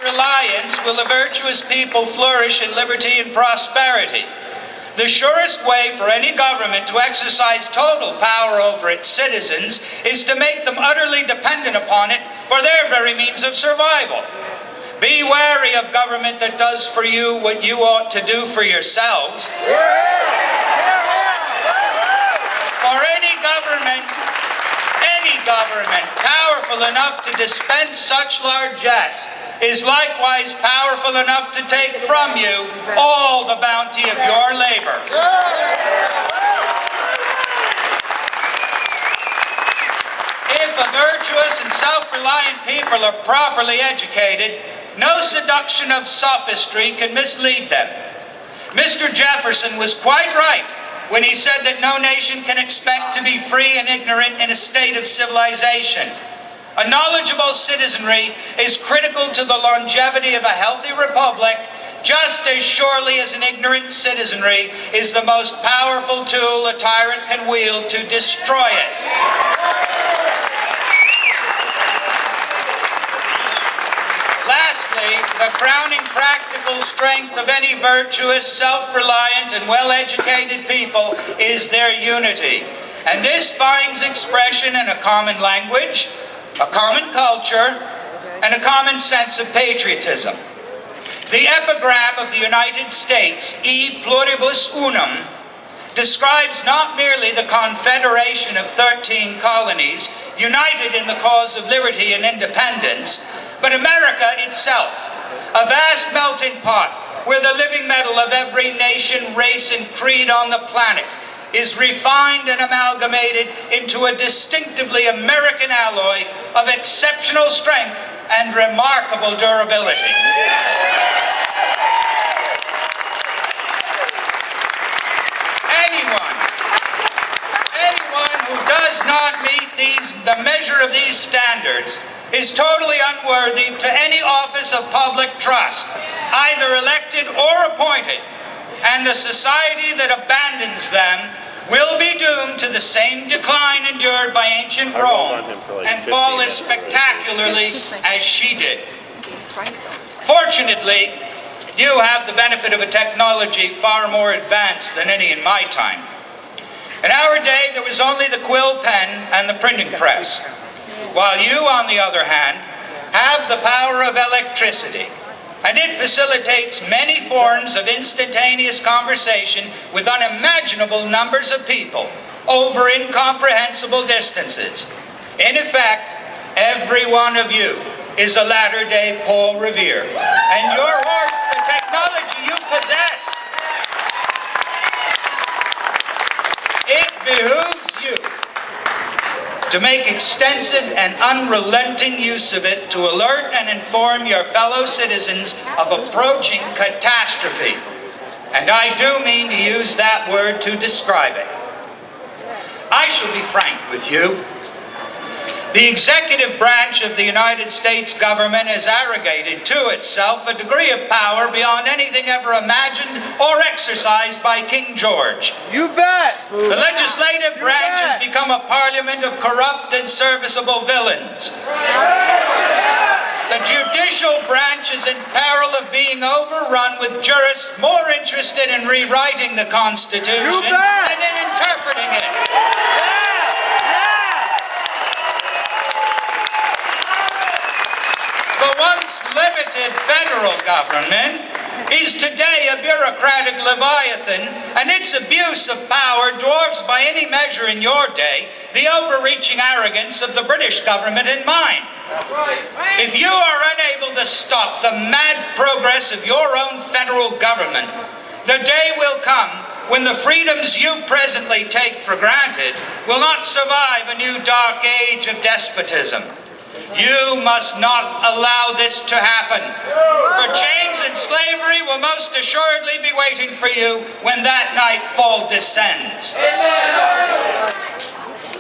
self-reliance will a virtuous people flourish in liberty and prosperity. The surest way for any government to exercise total power over its citizens is to make them utterly dependent upon it for their very means of survival. Be wary of government that does for you what you ought to do for yourselves. For any government powerful enough to dispense such largesse is likewise powerful enough to take from you all the bounty of your labor. If a virtuous and self-reliant people are properly educated, no seduction of sophistry can mislead them. Mr. Jefferson was quite right when he said that no nation can expect to be free and ignorant in a state of civilization. A knowledgeable citizenry is critical to the longevity of a healthy republic, just as surely as an ignorant citizenry is the most powerful tool a tyrant can wield to destroy it. Lastly, the crowning practical strength of any virtuous, self-reliant, and well-educated people is their unity. And this finds expression in a common language, a common culture, and a common sense of patriotism. The epigram of the United States, E pluribus unum, describes not merely the confederation of 13 colonies united in the cause of liberty and independence, but America itself, a vast melting pot where the living metal of every nation, race, and creed on the planet is refined and amalgamated into a distinctively American alloy of exceptional strength and remarkable durability. Anyone who does not meet the measure of these standards is totally unworthy to any office of public trust, either elected or appointed, and the society that abandons them will be doomed to the same decline endured by ancient Rome and fall as spectacularly as she did. Fortunately, you have the benefit of a technology far more advanced than any in my time. In our day, there was only the quill pen and the printing press, while you, on the other hand, have the power of electricity, and it facilitates many forms of instantaneous conversation with unimaginable numbers of people over incomprehensible distances. In effect, every one of you is a latter-day Paul Revere, and your horse, the technology you possess. It behooves you to make extensive and unrelenting use of it to alert and inform your fellow citizens of approaching catastrophe. And I do mean to use that word to describe it. I shall be frank with you. The executive branch of the United States government has arrogated to itself a degree of power beyond anything ever imagined or exercised by King George. You bet! The legislative branch has become a parliament of corrupt and serviceable villains. The judicial branch is in peril of being overrun with jurists more interested in rewriting the Constitution than in interpreting it. The once limited federal government is today a bureaucratic leviathan, and its abuse of power dwarfs by any measure in your day the overreaching arrogance of the British government in mine. If you are unable to stop the mad progress of your own federal government, the day will come when the freedoms you presently take for granted will not survive a new dark age of despotism. You must not allow this to happen, for chains and slavery will most assuredly be waiting for you when that nightfall descends.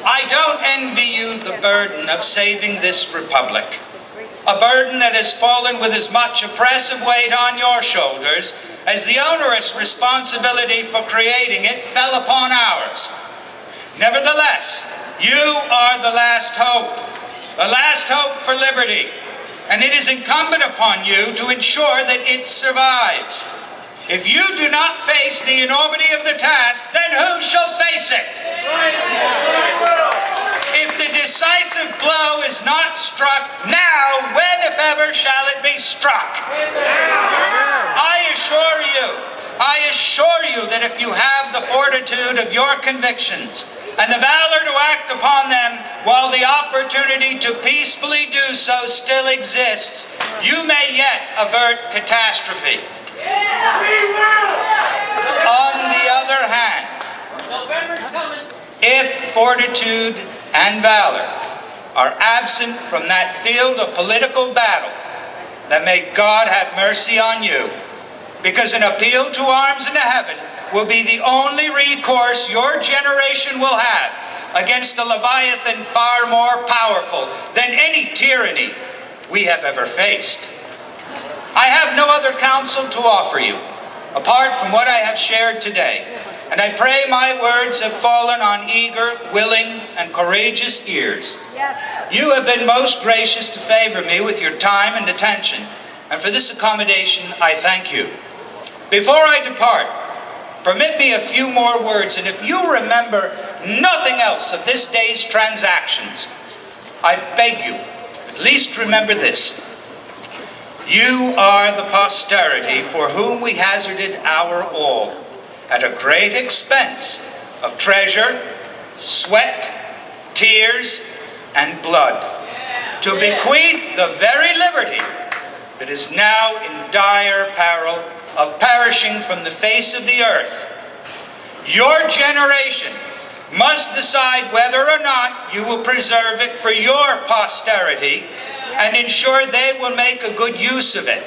I don't envy you the burden of saving this republic, a burden that has fallen with as much oppressive weight on your shoulders as the onerous responsibility for creating it fell upon ours. Nevertheless, you are the last hope for liberty, and it is incumbent upon you to ensure that it survives. If you do not face the enormity of the task, then who shall face it? If the decisive blow is not struck now, when, if ever, shall it be struck? I assure you that if you have the fortitude of your convictions and the valor to act upon them while the opportunity to peacefully do so still exists, you may yet avert catastrophe. On the other hand, if fortitude and valor are absent from that field of political battle, then may God have mercy on you, because an appeal to arms and to heaven will be the only recourse your generation will have against a Leviathan far more powerful than any tyranny we have ever faced. I have no other counsel to offer you, apart from what I have shared today, and I pray my words have fallen on eager, willing, and courageous ears. Yes. You have been most gracious to favor me with your time and attention, and for this accommodation I thank you. Before I depart, permit me a few more words, and if you remember nothing else of this day's transactions, I beg you, at least remember this. You are the posterity for whom we hazarded our all, at a great expense of treasure, sweat, tears, and blood, to bequeath the very liberty that is now in dire peril of perishing from the face of the earth. Your generation must decide whether or not you will preserve it for your posterity and ensure they will make a good use of it.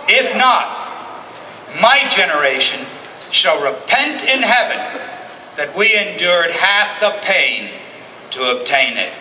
If not, my generation shall repent in heaven that we endured half the pain to obtain it.